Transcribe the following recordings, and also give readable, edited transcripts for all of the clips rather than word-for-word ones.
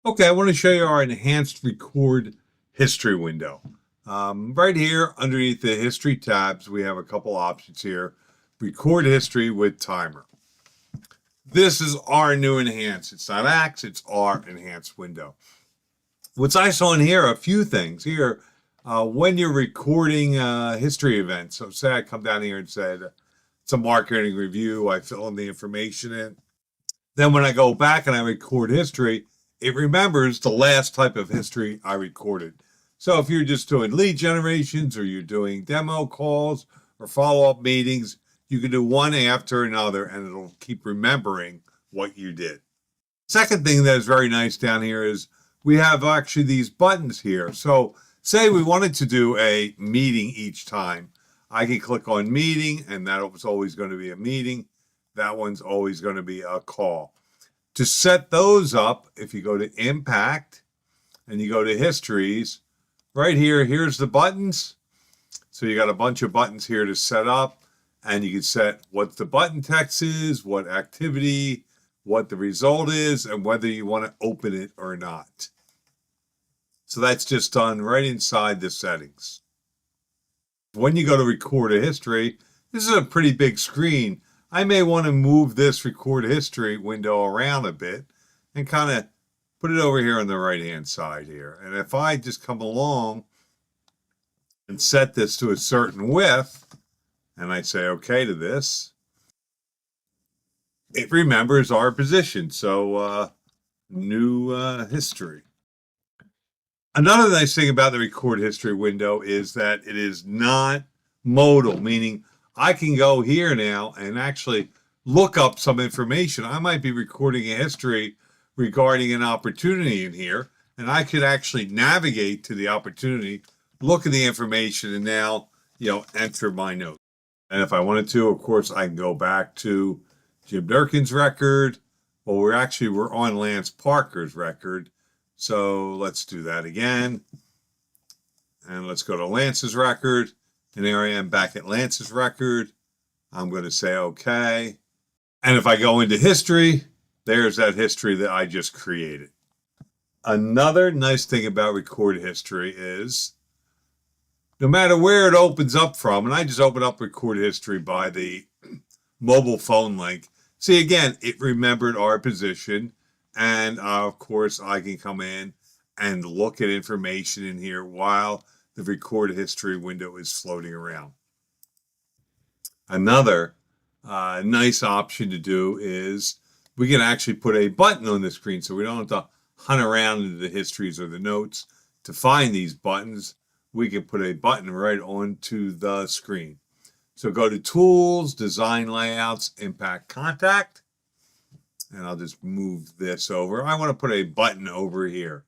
Okay, I want to show you our enhanced record history window. Right here underneath the history tabs, we have a couple options here. Record history with timer. This is our new enhanced. It's not X, it's our enhanced window. What's I saw in here, a few things here. When you're recording history events, so say I come down here and said, it's a marketing review, I fill in the information in. Then when I go back and I record history, it remembers the last type of history I recorded. So if you're just doing lead generations or you're doing demo calls or follow-up meetings, you can do one after another and it'll keep remembering what you did. Second thing that is very nice down here is we have actually these buttons here. So say we wanted to do a meeting each time. I can click on meeting and that was always going to be a meeting. That one's always going to be a call. To set those up, if you go to Impact and you go to Histories, right here, here's the buttons. So you got a bunch of buttons here to set up, and you can set what the button text is, what activity, what the result is, and whether you want to open it or not. So that's just done right inside the settings. When you go to record a history, this is a pretty big screen. I may want to move this record history window around a bit and kind of put it over here on the right hand side here. And if I just come along and set this to a certain width and I say okay to this, it remembers our position. So new history. Another nice thing about the record history window is that it is not modal, meaning I can go here now and actually look up some information. I might be recording a history regarding an opportunity in here, and I could actually navigate to the opportunity, look at the information, and now, enter my note. And if I wanted to, of course, I can go back to Jim Durkin's record. Well, we're on Lance Parker's record. So let's do that again. And let's go to Lance's record. And there I am back at Lance's record. I'm going to say okay. And if I go into history, there's that history that I just created. Another nice thing about record history is no matter where it opens up from, and I just open up record history by the mobile phone link. See, again, it remembered our position. And of course, I can come in and look at information in here while the record history window is floating around. Another nice option to do is we can actually put a button on the screen so we don't have to hunt around into the histories or the notes to find these buttons. We can put a button right onto the screen. So go to Tools, Design Layouts, Impact Contact, and I'll just move this over. I want to put a button over here.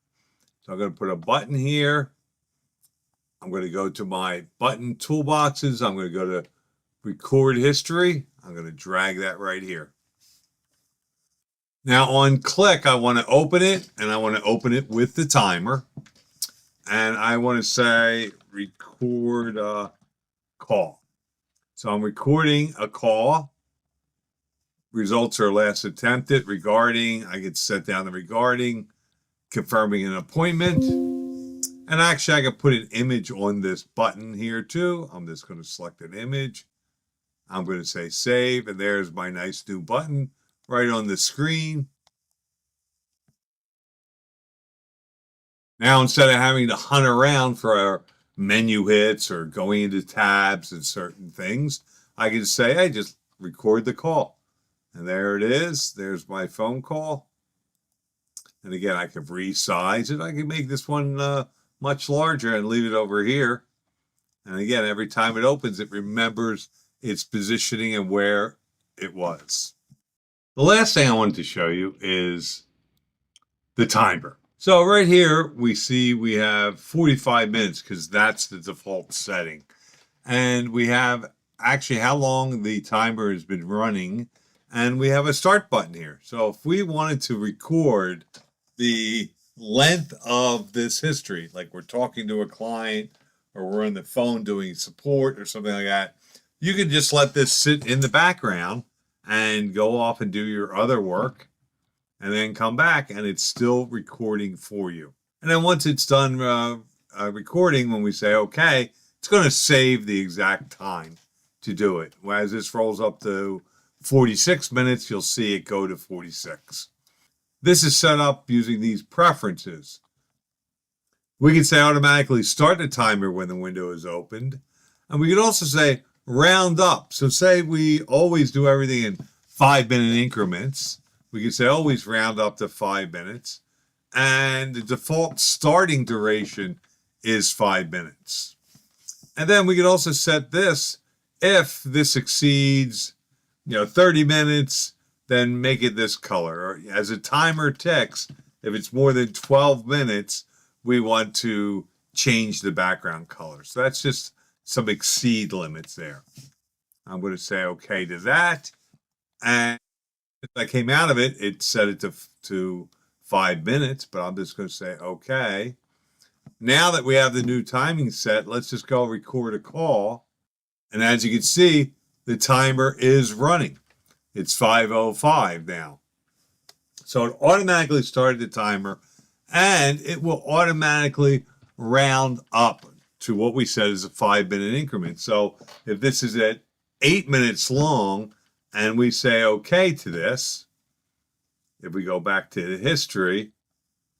So I'm going to put a button here. I'm going to go to my button toolboxes. I'm going to go to record history. I'm going to drag that right here. Now on click, I want to open it, and I want to open it with the timer. And I want to say record call. So I'm recording a call. Results are last attempted regarding. I can set down the regarding, confirming an appointment. And actually, I can put an image on this button here too. I'm just going to select an image. I'm going to say save, and there's my nice new button right on the screen. Now, instead of having to hunt around for our menu hits or going into tabs and certain things, I can say, hey, just record the call. And there it is. There's my phone call. And again, I can resize it. I can make this one much larger and leave it over here. And again, every time it opens, it remembers its positioning and where it was. The last thing I wanted to show you is the timer. So right here, we see we have 45 minutes because that's the default setting. And we have actually how long the timer has been running. And we have a start button here. So if we wanted to record the length of this history, like we're talking to a client or we're on the phone doing support or something like that, you can just let this sit in the background and go off and do your other work. and then come back and it's still recording for you. And then once it's done recording, when we say okay, it's going to save the exact time to do it. As this rolls up to 46 minutes, you'll see it go to 46. This is set up using these preferences. We can say automatically start the timer when the window is opened. And we can also say round up. So say we always do everything in 5-minute increments. We can say always round up to 5 minutes. And the default starting duration is 5 minutes. And then we can also set this, if this exceeds 30 minutes, then make it this color. Or as a timer ticks, if it's more than 12 minutes, we want to change the background color. So that's just some exceed limits there. I'm going to say okay to that. And if I came out of it, it set it to 5 minutes, but I'm just going to say okay. Now that we have the new timing set, let's just go record a call. And as you can see, the timer is running. It's 5:05 now. So it automatically started the timer, and it will automatically round up to what we said is a 5-minute increment. So if this is at 8 minutes long and we say okay to this, if we go back to the history,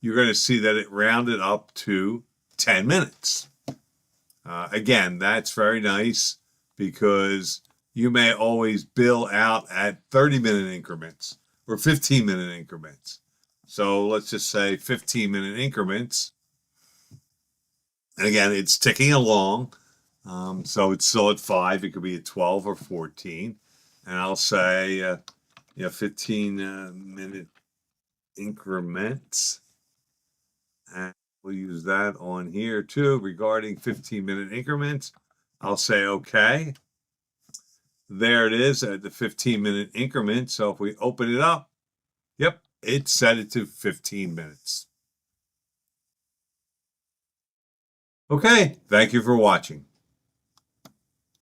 you're going to see that it rounded up to 10 minutes. Again, that's very nice because you may always bill out at 30-minute increments or 15-minute increments. So let's just say 15-minute increments. And again, it's ticking along. So it's still at 5. It could be at 12 or 14. And I'll say, 15-minute increments. And we'll use that on here too regarding 15-minute increments. I'll say okay. There it is at the 15-minute increment. So if we open it up, yep, it set it to 15 minutes. Okay, thank you for watching.